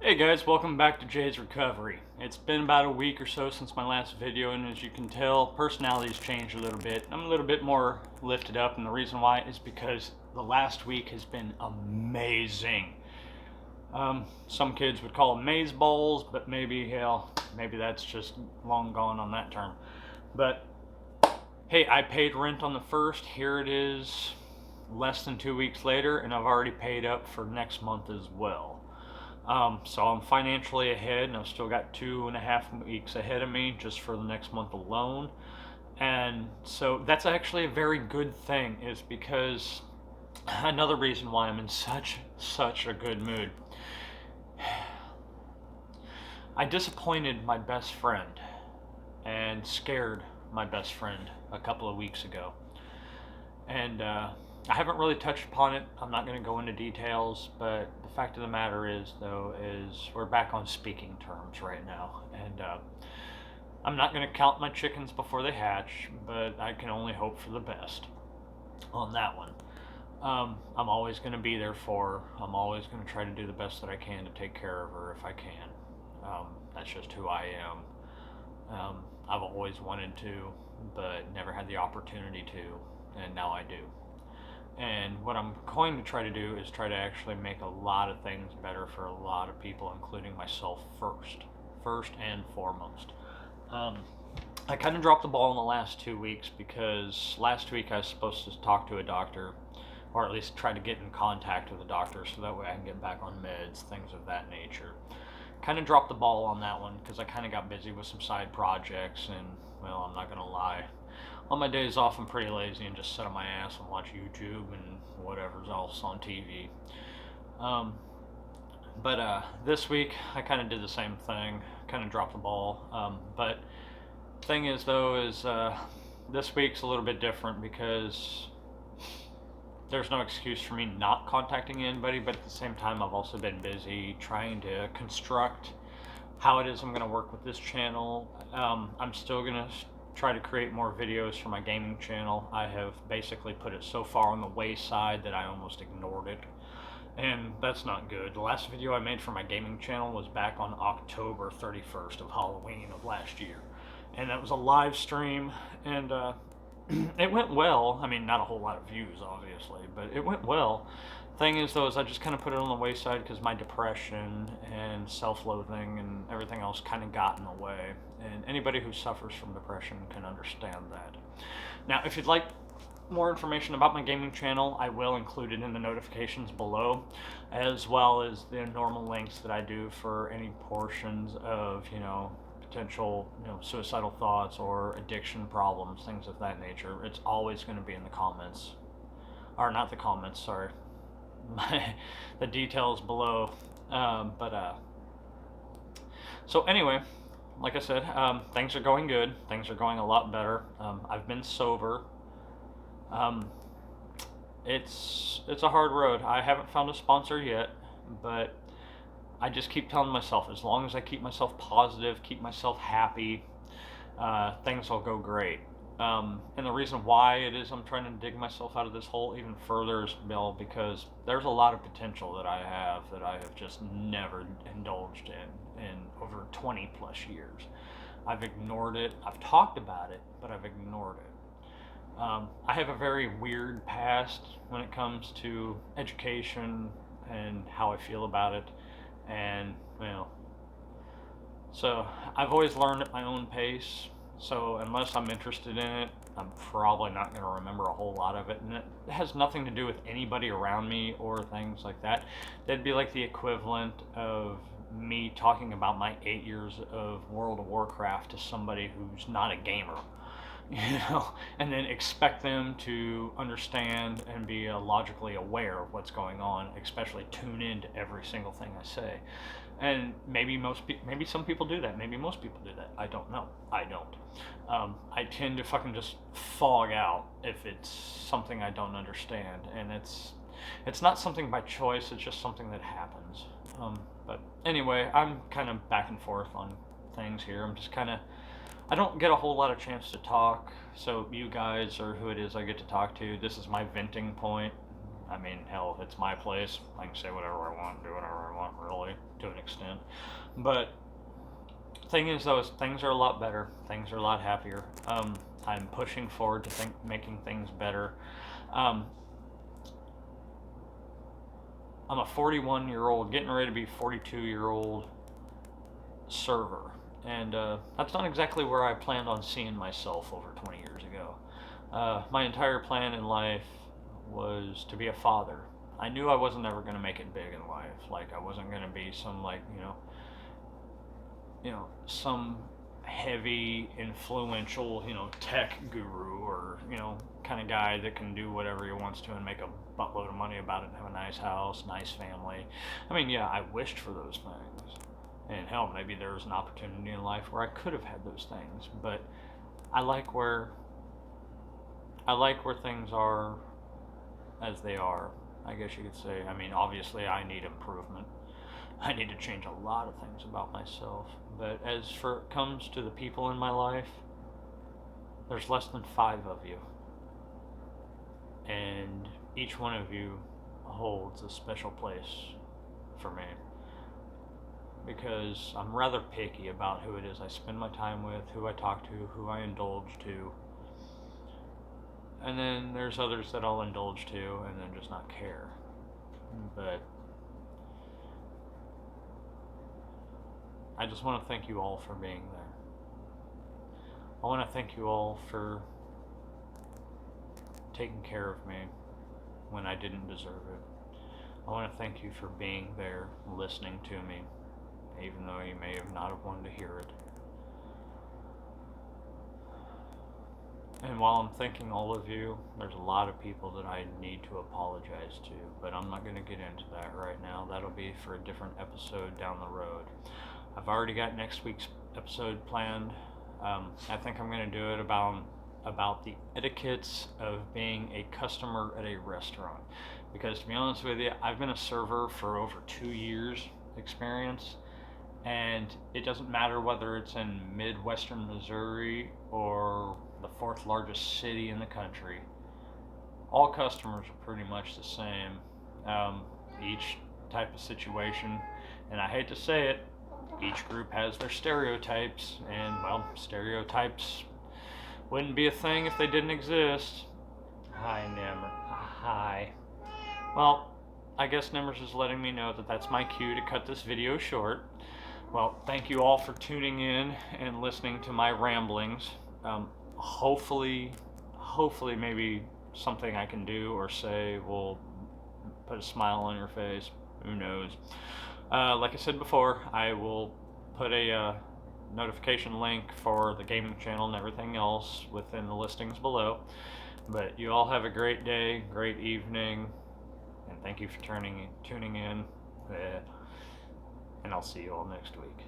Hey guys, welcome back to Jay's Recovery. It's been about a week or so since my last video, and as you can tell, personality's changed a little bit. I'm a little bit more lifted up, and the reason why is because the last week has been amazing. Some kids would call them maze bowls, but maybe that's just long gone on that term. But hey, I paid rent on the first. Here it is, less than 2 weeks later, and I've already paid up for next month as well. So I'm financially ahead, and I've still got 2.5 weeks ahead of me just for the next month alone. And so that's actually a very good thing, is because another reason why I'm in such a good mood. I disappointed my best friend and scared my best friend a couple of weeks ago. And I haven't really touched upon it. I'm not going to go into details, but the fact of the matter is, though, is we're back on speaking terms right now. And I'm not going to count my chickens before they hatch, but I can only hope for the best on that one. I'm always going to be there for her. I'm always going to try to do the best that I can to take care of her if I can. That's just who I am. I've always wanted to, but never had the opportunity to, and now I do. And what I'm going to try to do is try to actually make a lot of things better for a lot of people, including myself first and foremost. I kind of dropped the ball in the last 2 weeks because last week I was supposed to talk to a doctor, or at least try to get in contact with a doctor so that way I can get back on meds, things of that nature. Kind of dropped the ball on that one because I kind of got busy with some side projects, and well, I'm not going to lie, on my days off I'm pretty lazy and just sit on my ass and watch YouTube and whatever's else on TV. But this week I kind of did the same thing, kind of dropped the ball. But thing is, though, is this week's a little bit different because there's no excuse for me not contacting anybody, but at the same time I've also been busy trying to construct how it is I'm going to work with this channel. I'm still going to try to create more videos for my gaming channel. I have basically put it so far on the wayside that I almost ignored it, and that's not good. The last video I made for my gaming channel was back on October 31st of Halloween of last year, and that was a live stream, and it went well. I mean, not a whole lot of views, obviously, but it went well. Thing is, though, is I just kind of put it on the wayside because my depression and self-loathing and everything else kind of got in the way. And anybody who suffers from depression can understand that. Now, if you'd like more information about my gaming channel, I will include it in the notifications below, as well as the normal links that I do for any portions of, potential, suicidal thoughts or addiction problems, things of that nature. It's always going to be in the comments, or not the comments, sorry, the details below. So anyway, like I said, things are going good. Things are going a lot better. I've been sober. It's a hard road. I haven't found a sponsor yet, but I just keep telling myself, as long as I keep myself positive, keep myself happy, things will go great. And the reason why it is I'm trying to dig myself out of this hole even further is, because there's a lot of potential that I have just never indulged in over 20 plus years. I've ignored it. I've talked about it, but I've ignored it. I have a very weird past when it comes to education and how I feel about it. And, so I've always learned at my own pace. So unless I'm interested in it, I'm probably not going to remember a whole lot of it. And it has nothing to do with anybody around me or things like that. That'd be like the equivalent of me talking about my 8 years of World of Warcraft to somebody who's not a gamer. And then expect them to understand and be logically aware of what's going on, especially tune into every single thing I say. And maybe some people do that. Maybe most people do that. I don't know. I don't. I tend to fucking just fog out if it's something I don't understand, and it's not something by choice. It's just something that happens. But anyway, I'm kind of back and forth on things here. I don't get a whole lot of chance to talk, so you guys, or who it is I get to talk to, this is my venting point. I mean, hell, it's my place. I can say whatever I want, do whatever I want, really, to an extent. But thing is, though, is things are a lot better. Things are a lot happier. I'm pushing forward to making things better. Um, I'm a 41-year-old, getting ready to be 42-year-old server. And that's not exactly where I planned on seeing myself over 20 years ago. My entire plan in life was to be a father. I knew I wasn't ever going to make it big in life. Like, I wasn't going to be some, like, some heavy, influential, tech guru or, kind of guy that can do whatever he wants to and make a buttload of money about it and have a nice house, nice family. I mean, yeah, I wished for those things. And hell, maybe there was an opportunity in life where I could have had those things, but I like where things are as they are, I guess you could say. I mean, obviously I need improvement. I need to change a lot of things about myself. But as for it comes to the people in my life, there's less than 5 of you. And each one of you holds a special place for me. Because I'm rather picky about who it is I spend my time with, who I talk to, who I indulge to. And then there's others that I'll indulge to and then just not care. But I just want to thank you all for being there. I want to thank you all for taking care of me when I didn't deserve it. I want to thank you for being there, listening to me, even though you may have not have wanted to hear it. And while I'm thanking all of you, there's a lot of people that I need to apologize to, but I'm not going to get into that right now. That'll be for a different episode down the road. I've already got next week's episode planned. I think I'm going to do it about the etiquettes of being a customer at a restaurant. Because to be honest with you, I've been a server for over 2 years experience, and it doesn't matter whether it's in Midwestern Missouri or the 4th largest city in the country. All customers are pretty much the same. Each type of situation, and I hate to say it, each group has their stereotypes, and well, stereotypes wouldn't be a thing if they didn't exist. Hi, Nimmer. Hi. Well, I guess Nimmers is letting me know that that's my cue to cut this video short. Well, thank you all for tuning in and listening to my ramblings. Hopefully maybe something I can do or say will put a smile on your face. Who knows? Like I said before, I will put a notification link for the gaming channel and everything else within the listings below. But you all have a great day, great evening, and thank you for tuning in. And I'll see you all next week.